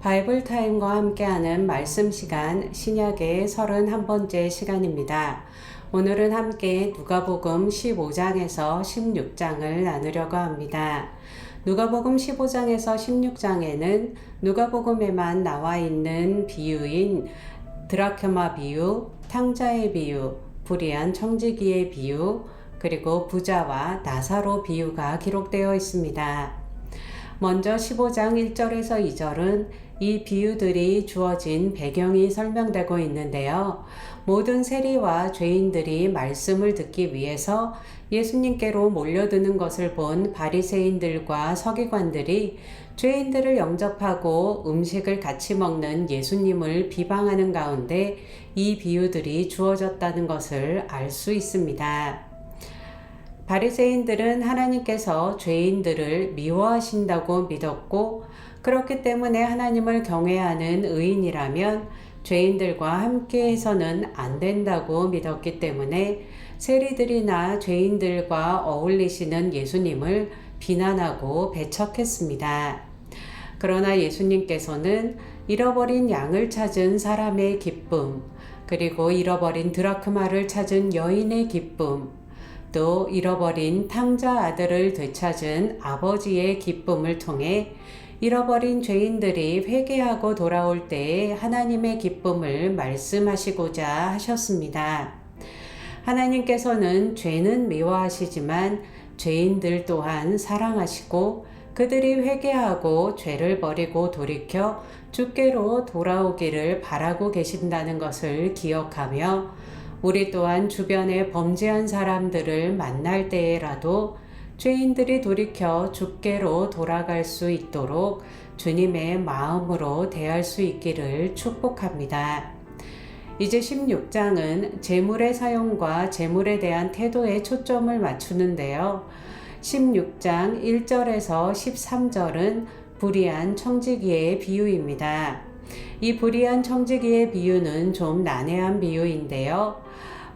바이블 타임과 함께하는 말씀 시간 신약의 31번째 시간입니다. 오늘은 함께 누가복음 15장에서 16장을 나누려고 합니다. 누가복음 15장에서 16장에는 누가복음에만 나와 있는 비유인 드라크마 비유, 탕자의 비유, 불의한 청지기의 비유, 그리고 부자와 나사로 비유가 기록되어 있습니다. 먼저 15장 1절에서 2절은 이 비유들이 주어진 배경이 설명되고 있는데요. 모든 세리와 죄인들이 말씀을 듣기 위해서 예수님께로 몰려드는 것을 본 바리새인들과 서기관들이 죄인들을 영접하고 음식을 같이 먹는 예수님을 비방하는 가운데 이 비유들이 주어졌다는 것을 알 수 있습니다. 바리새인들은 하나님께서 죄인들을 미워하신다고 믿었고, 그렇기 때문에 하나님을 경외하는 의인이라면 죄인들과 함께해서는 안 된다고 믿었기 때문에 세리들이나 죄인들과 어울리시는 예수님을 비난하고 배척했습니다. 그러나 예수님께서는 잃어버린 양을 찾은 사람의 기쁨, 그리고 잃어버린 드라크마를 찾은 여인의 기쁨, 또 잃어버린 탕자 아들을 되찾은 아버지의 기쁨을 통해 잃어버린 죄인들이 회개하고 돌아올 때에 하나님의 기쁨을 말씀하시고자 하셨습니다. 하나님께서는 죄는 미워하시지만 죄인들 또한 사랑하시고 그들이 회개하고 죄를 버리고 돌이켜 주께로 돌아오기를 바라고 계신다는 것을 기억하며 우리 또한 주변에 범죄한 사람들을 만날 때에라도 죄인들이 돌이켜 주께로 돌아갈 수 있도록 주님의 마음으로 대할 수 있기를 축복합니다. 이제 16장은 재물의 사용과 재물에 대한 태도에 초점을 맞추는데요. 16장 1절에서 13절은 불의한 청지기의 비유입니다. 이 불의한 청지기의 비유는 좀 난해한 비유인데요.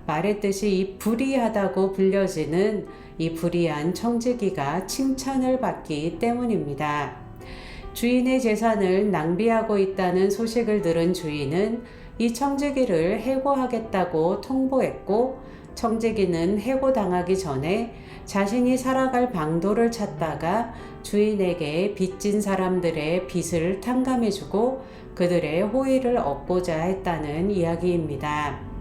말했듯이 이 불의하다고 불려지는 이 불의한 청지기가 칭찬을 받기 때문입니다. 주인의 재산을 낭비하고 있다는 소식을 들은 주인은 이 청지기를 해고하겠다고 통보했고, 청지기는 해고당하기 전에 자신이 살아갈 방도를 찾다가 주인에게 빚진 사람들의 빚을 탕감해주고 그들의 호의를 얻고자 했다는 이야기입니다.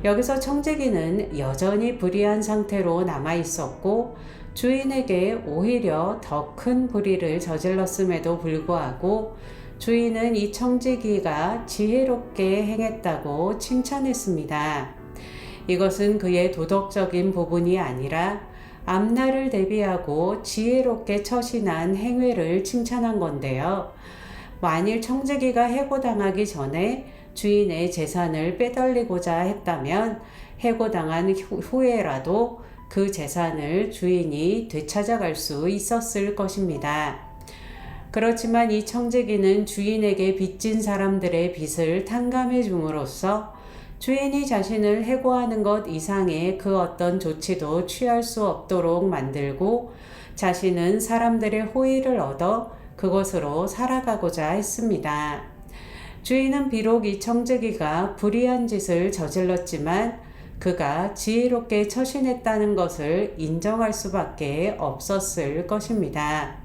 여기서 청지기는 여전히 불의한 상태로 남아 있었고 주인에게 오히려 더 큰 불의를 저질렀음에도 불구하고 주인은 이 청지기가 지혜롭게 행했다고 칭찬했습니다. 이것은 그의 도덕적인 부분이 아니라 앞날을 대비하고 지혜롭게 처신한 행위를 칭찬한 건데요. 만일 청지기가 해고당하기 전에 주인의 재산을 빼돌리고자 했다면 해고당한 후에라도 그 재산을 주인이 되찾아갈 수 있었을 것입니다. 그렇지만 이 청지기는 주인에게 빚진 사람들의 빚을 탕감해 줌으로써 주인이 자신을 해고하는 것 이상의 그 어떤 조치도 취할 수 없도록 만들고 자신은 사람들의 호의를 얻어 그것으로 살아가고자 했습니다. 주인은 비록 이 청지기가 불의한 짓을 저질렀지만 그가 지혜롭게 처신했다는 것을 인정할 수밖에 없었을 것입니다.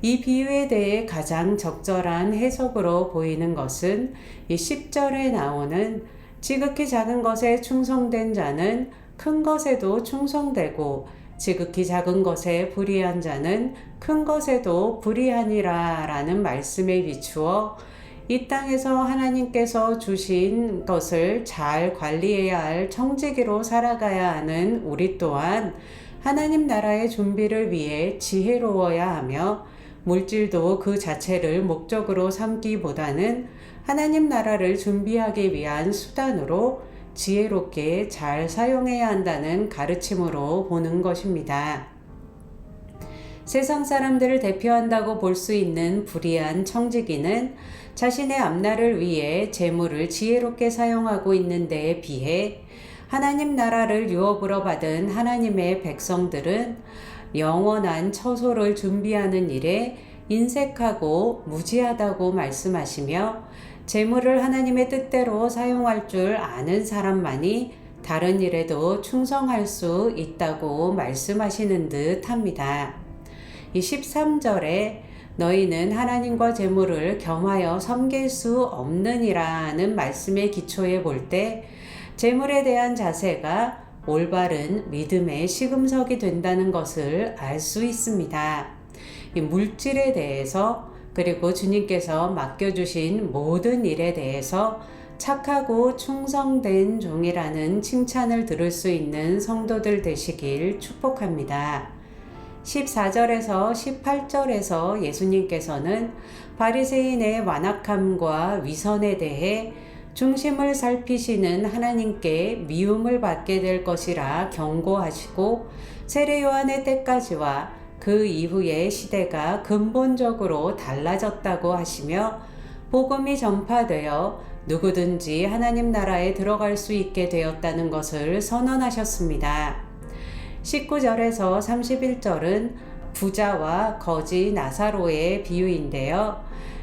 이 비유에 대해 가장 적절한 해석으로 보이는 것은 이 10절에 나오는 지극히 작은 것에 충성된 자는 큰 것에도 충성되고 지극히 작은 것에 불의한 자는 큰 것에도 불의하니라 라는 말씀에 비추어 이 땅에서 하나님께서 주신 것을 잘 관리해야 할 청지기로 살아가야 하는 우리 또한 하나님 나라의 준비를 위해 지혜로워야 하며 물질도 그 자체를 목적으로 삼기보다는 하나님 나라를 준비하기 위한 수단으로 지혜롭게 잘 사용해야 한다는 가르침으로 보는 것입니다. 세상 사람들을 대표한다고 볼 수 있는 불의한 청지기는 자신의 앞날을 위해 재물을 지혜롭게 사용하고 있는 데에 비해 하나님 나라를 유업으로 받은 하나님의 백성들은 영원한 처소를 준비하는 일에 인색하고 무지하다고 말씀하시며 재물을 하나님의 뜻대로 사용할 줄 아는 사람만이 다른 일에도 충성할 수 있다고 말씀하시는 듯 합니다. 이 13절에 너희는 하나님과 재물을 겸하여 섬길 수 없느니라는 말씀의 기초에 볼 때 재물에 대한 자세가 올바른 믿음의 시금석이 된다는 것을 알 수 있습니다. 이 물질에 대해서 그리고 주님께서 맡겨주신 모든 일에 대해서 착하고 충성된 종이라는 칭찬을 들을 수 있는 성도들 되시길 축복합니다. 14절에서 18절에서 예수님께서는 바리새인의 완악함과 위선에 대해 중심을 살피시는 하나님께 미움을 받게 될 것이라 경고하시고 세례 요한의 때까지와 그 이후의 시대가 근본적으로 달라졌다고 하시며 복음이 전파되어 누구든지 하나님 나라에 들어갈 수 있게 되었다는 것을 선언하셨습니다. 19절에서 31절은 부자와 거지 나사로의 비유인데요.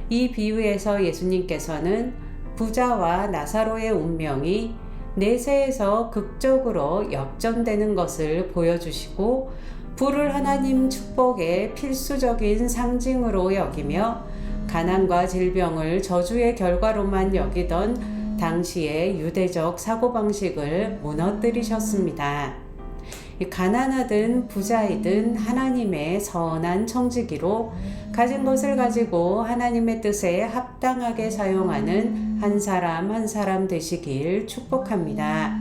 이 비유에서 예수님께서는 부자와 나사로의 운명이 내세에서 극적으로 역전되는 것을 보여주시고 부를 하나님 축복의 필수적인 상징으로 여기며 가난과 질병을 저주의 결과로만 여기던 당시의 유대적 사고방식을 무너뜨리셨습니다. 가난하든 부자이든 하나님의 선한 청지기로 가진 것을 가지고 하나님의 뜻에 합당하게 사용하는 한 사람 한 사람 되시길 축복합니다.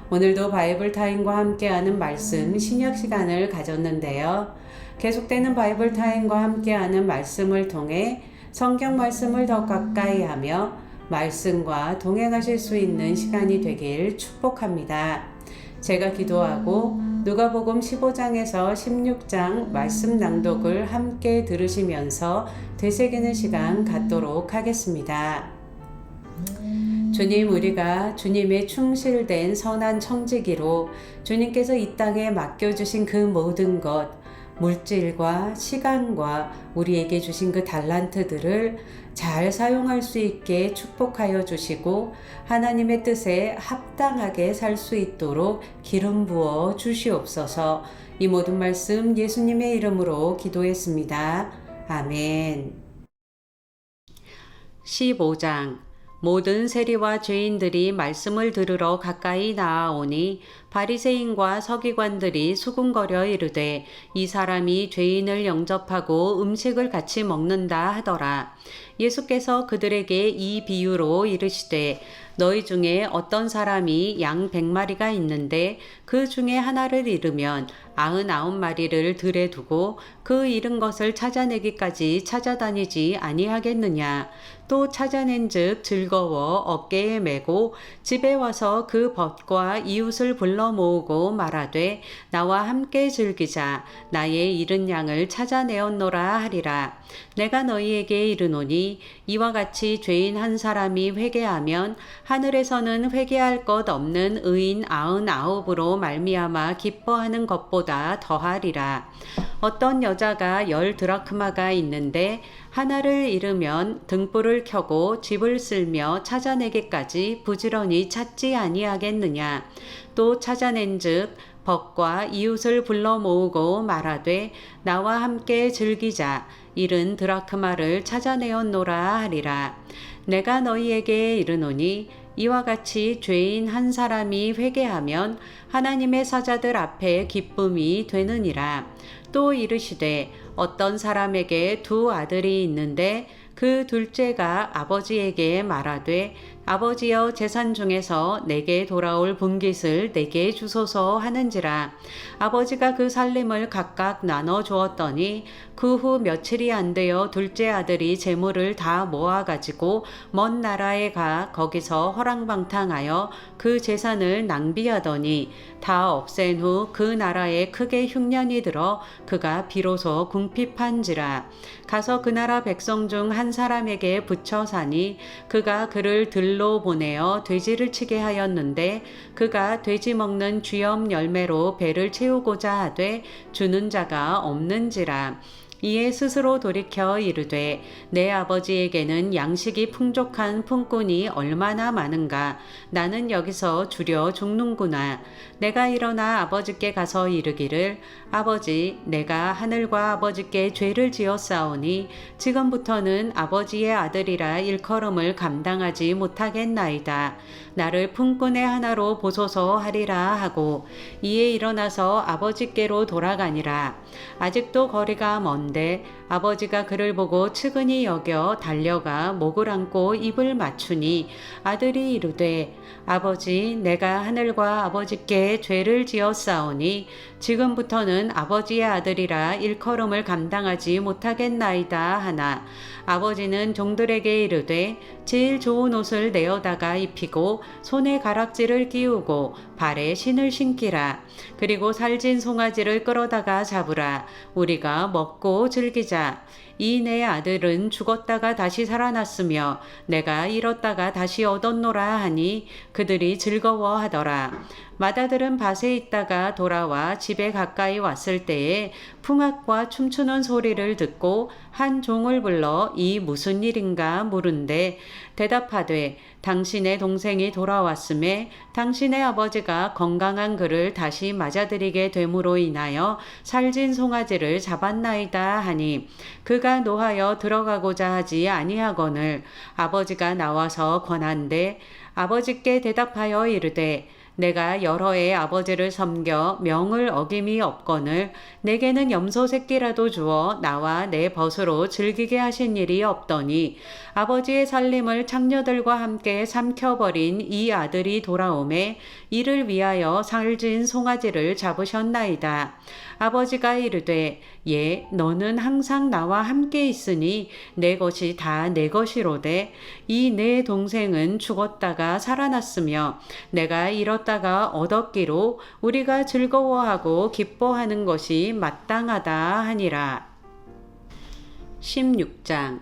오늘도 바이블 타임과 함께하는 말씀 신약 시간을 가졌는데요. 계속되는 바이블 타임과 함께하는 말씀을 통해 성경 말씀을 더 가까이 하며 말씀과 동행하실 수 있는 시간이 되길 축복합니다. 제가 기도하고 누가복음 15장에서 16장 말씀 낭독을 함께 들으시면서 되새기는 시간 갖도록 하겠습니다. 주님, 우리가 주님의 충실된 선한 청지기로 주님께서 이 땅에 맡겨주신 그 모든 것, 물질과 시간과 우리에게 주신 그 달란트들을 잘 사용할 수 있게 축복하여 주시고 하나님의 뜻에 합당하게 살 수 있도록 기름 부어 주시옵소서. 이 모든 말씀 예수님의 이름으로 기도했습니다. 아멘. 15장 모든 세리와 죄인들이 말씀을 들으러 가까이 나아오니 바리새인과 서기관들이 수군거려 이르되 이 사람이 죄인을 영접하고 음식을 같이 먹는다 하더라. 예수께서 그들에게 이 비유로 이르시되 너희 중에 어떤 사람이 양 100마리가 있는데 그 중에 하나를 잃으면 99마리를 들에 두고 그 잃은 것을 찾아내기까지 찾아다니지 아니하겠느냐. 또 찾아낸즉 즐거워 어깨에 메고 집에 와서 그 벗과 이웃을 불러 모으고 말하되 나와 함께 즐기자. 나의 잃은 양을 찾아내었노라 하리라. 내가 너희에게 이르노니 이와 같이 죄인 한 사람이 회개하면 하늘에서는 회개할 것 없는 의인 99으로 말미암아 기뻐하는 것보다 더하리라. 어떤 여자가 10드라크마가 있는데 하나를 잃으면 등불을 켜고 집을 쓸며 찾아내기까지 부지런히 찾지 아니하겠느냐. 또 찾아낸즉 벗과 이웃을 불러 모으고 말하되 나와 함께 즐기자. 잃은 드라크마를 찾아내었노라 하리라. 내가 너희에게 이르노니 이와 같이 죄인 한 사람이 회개하면 하나님의 사자들 앞에 기쁨이 되느니라. 또 이르시되 어떤 사람에게 2 아들이 있는데 그 둘째가 아버지에게 말하되 아버지여 재산 중에서 내게 돌아올 분깃을 내게 주소서 하는지라. 아버지가 그 살림을 각각 나눠 주었더니 그 후 며칠이 안 되어 둘째 아들이 재물을 다 모아가지고 먼 나라에 가 거기서 허랑방탕하여 그 재산을 낭비하더니 다 없앤 후 그 나라에 크게 흉년이 들어 그가 비로소 궁핍한지라. 가서 그 나라 백성 중 한 사람에게 붙여 사니 그가 그를 들로 보내어 돼지를 치게 하였는데 그가 돼지 먹는 쥐염 열매로 배를 채우고자 하되 주는 자가 없는지라. 이에 스스로 돌이켜 이르되 내 아버지에게는 양식이 풍족한 품꾼이 얼마나 많은가. 나는 여기서 주려 죽는구나. 내가 일어나 아버지께 가서 이르기를 아버지, 내가 하늘과 아버지께 죄를 지었사오니 지금부터는 아버지의 아들이라 일컬음을 감당하지 못하겠나이다. 나를 품꾼의 하나로 보소서 하리라 하고 이에 일어나서 아버지께로 돌아가니라. 아직도 거리가 먼데 아버지가 그를 보고 측은히 여겨 달려가 목을 안고 입을 맞추니 아들이 이르되 아버지, 내가 하늘과 아버지께 죄를 지었사오니 지금부터는 아버지의 아들이라 일컬음을 감당하지 못하겠나이다 하나 아버지는 종들에게 이르되 제일 좋은 옷을 내어다가 입히고 손에 가락지를 끼우고 발에 신을 신기라. 그리고 살진 송아지를 끌어다가 잡으라. 우리가 먹고 즐기자. 이 내 아들은 죽었다가 다시 살아났으며 내가 잃었다가 다시 얻었노라 하니 그들이 즐거워하더라. 맏아들은 밭에 있다가 돌아와 집에 가까이 왔을 때에 풍악과 춤추는 소리를 듣고 한 종을 불러 이 무슨 일인가 물은데 대답하되 당신의 동생이 돌아왔음에 당신의 아버지가 건강한 그를 다시 맞아들이게 됨으로 인하여 살진 송아지를 잡았나이다 하니 그가 노하여 들어가고자 하지 아니하거늘 아버지가 나와서 권한대 아버지께 대답하여 이르되 내가 여러 해 아버지를 섬겨 명을 어김이 없거늘 내게는 염소 새끼라도 주어 나와 내 벗으로 즐기게 하신 일이 없더니 아버지의 살림을 창녀들과 함께 삼켜버린 이 아들이 돌아오매 이를 위하여 살진 송아지를 잡으셨나이다. 아버지가 이르되 예, 너는 항상 나와 함께 있으니 내 것이 다 내 것이로되 이 내 동생은 죽었다가 살아났으며 내가 잃었다가 얻었기로 우리가 즐거워하고 기뻐하는 것이 마땅하다 하니라. 16장.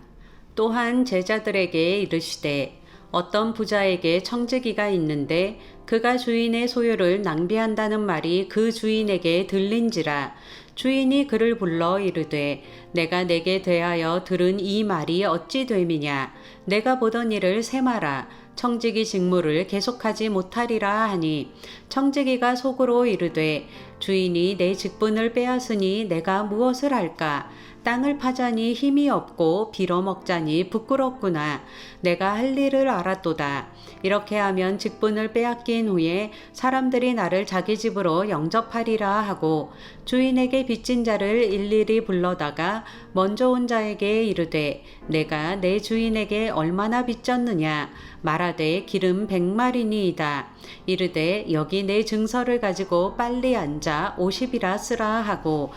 또한 제자들에게 이르시되 어떤 부자에게 청지기가 있는데 그가 주인의 소유를 낭비한다는 말이 그 주인에게 들린지라. 주인이 그를 불러 이르되 내가 내게 대하여 들은 이 말이 어찌 됨이냐. 내가 보던 일을 세마라. 청지기 직무를 계속하지 못하리라 하니 청지기가 속으로 이르되 주인이 내 직분을 빼앗으니 내가 무엇을 할까. 땅을 파자니 힘이 없고 빌어먹자니 부끄럽구나. 내가 할 일을 알았도다. 이렇게 하면 직분을 빼앗긴 후에 사람들이 나를 자기 집으로 영접하리라 하고 주인에게 빚진 자를 일일이 불러다가 먼저 온 자에게 이르되 내가 내 주인에게 얼마나 빚졌느냐. 말하되 기름 100마리니이다. 이르되 여기 내 증서를 가지고 빨리 앉아 50이라 쓰라 하고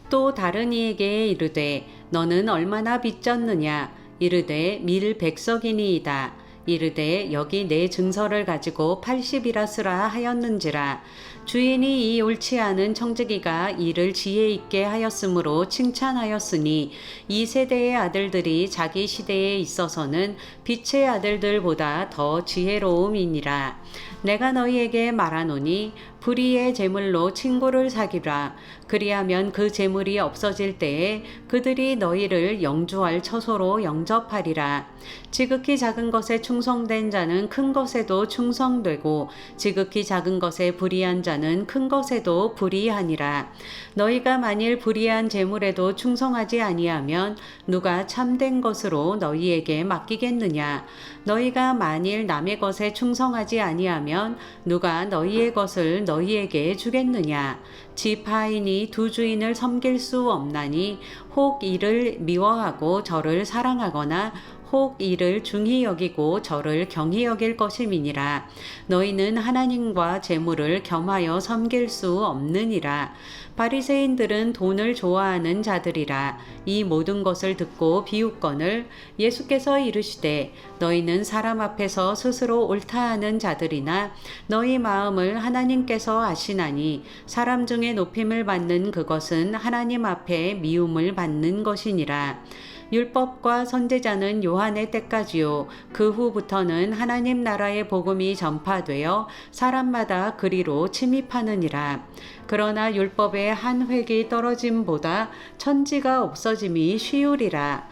또 다른 이에게 이르되 너는 얼마나 빚졌느냐. 이르되 밀 100석이니이다. 이르되 여기 내 증서를 가지고 80이라 쓰라 하였는지라. 주인이 이 옳지 않은 청지기가 이를 지혜 있게 하였으므로 칭찬하였으니 이 세대의 아들들이 자기 시대에 있어서는 빛의 아들들보다 더 지혜로움이니라. 내가 너희에게 말하노니 불의의 재물로 친구를 사귀라. 그리하면 그 재물이 없어질 때에 그들이 너희를 영주할 처소로 영접하리라. 지극히 작은 것에 충성된 자는 큰 것에도 충성되고 지극히 작은 것에 불의한 자는 큰 것에도 불의하니라. 너희가 만일 불의한 재물에도 충성하지 아니하면 누가 참된 것으로 너희에게 맡기겠느냐. 너희가 만일 남의 것에 충성하지 아니하면 누가 너희의 것을 너희에게 주겠느냐. 집 하인이 두 주인을 섬길 수 없나니 혹 이를 미워하고 저를 사랑하거나 혹 이를 중히 여기고 저를 경히 여길 것임이니라. 너희는 하나님과 재물을 겸하여 섬길 수 없느니라. 바리새인들은 돈을 좋아하는 자들이라. 이 모든 것을 듣고 비웃거늘 예수께서 이르시되 너희는 사람 앞에서 스스로 옳다하는 자들이나 너희 마음을 하나님께서 아시나니 사람 중에 높임을 받는 그것은 하나님 앞에 미움을 받는 것이니라. 율법과 선지자는 요한의 때까지요. 그 후부터는 하나님 나라의 복음이 전파되어 사람마다 그리로 침입하느니라. 그러나 율법의 한 획이 떨어짐보다 천지가 없어짐이 쉬우리라.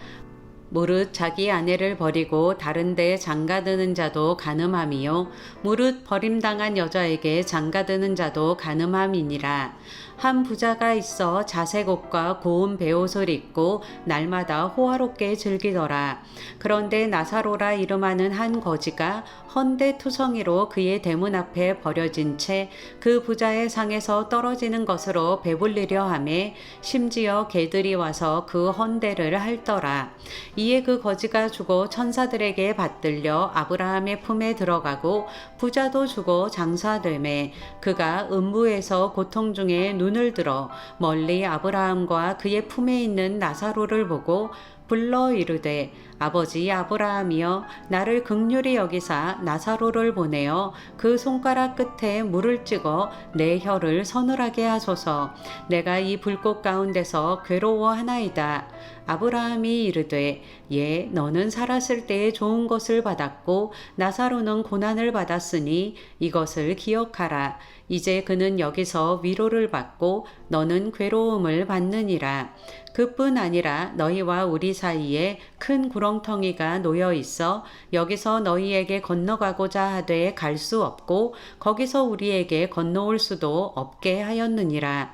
무릇 자기 아내를 버리고 다른 데 장가드는 자도 간음함이요 무릇 버림당한 여자에게 장가드는 자도 간음함이니라. 한 부자가 있어 자색 옷과 고운 베옷을 입고 날마다 호화롭게 즐기더라. 그런데 나사로라 이름하는 한 거지가 헌데투성이로 그의 대문 앞에 버려진 채 그 부자의 상에서 떨어지는 것으로 배불리려 하매 심지어 개들이 와서 그 헌데를 핥더라. 이에 그 거지가 죽어 천사들에게 받들려 아브라함의 품에 들어가고 부자도 죽어 장사되매 그가 음부에서 고통 중에 눈을 들어 멀리 아브라함과 그의 품에 있는 나사로를 보고 불러 이르되 아버지 아브라함이여 나를 긍휼히 여기사 나사로를 보내어 그 손가락 끝에 물을 찍어 내 혀를 서늘하게 하소서. 내가 이 불꽃 가운데서 괴로워하나이다. 아브라함이 이르되 예 너는 살았을 때에 좋은 것을 받았고 나사로는 고난을 받았으니 이것을 기억하라. 이제 그는 여기서 위로를 받고 너는 괴로움을 받느니라. 그뿐 아니라 너희와 우리 사이에 큰 구렁텅이가 놓여 있어 여기서 너희에게 건너가고자 하되 갈 수 없고 거기서 우리에게 건너올 수도 없게 하였느니라.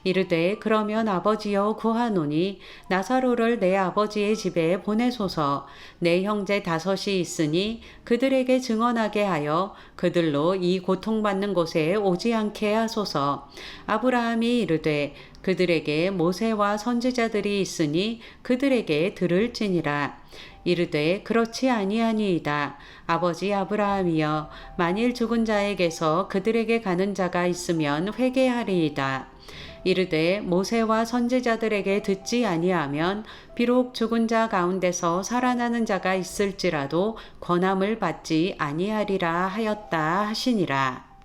이르되 그러면 아버지여 구하노니 나사로를 내 아버지의 집에 보내소서. 내 형제 5이 있으니 그들에게 증언하게 하여 그들로 이 고통받는 곳에 오지 않게 하소서. 아브라함이 이르되 그들에게 모세와 선지자들이 있으니 그들에게 들을지니라. 이르되 그렇지 아니하니이다. 아버지 아브라함이여 만일 죽은 자에게서 그들에게 가는 자가 있으면 회개하리이다. 이르되 모세와 선지자들에게 듣지 아니하면 비록 죽은 자 가운데서 살아나는 자가 있을지라도 권함을 받지 아니하리라 하였다 하시니라.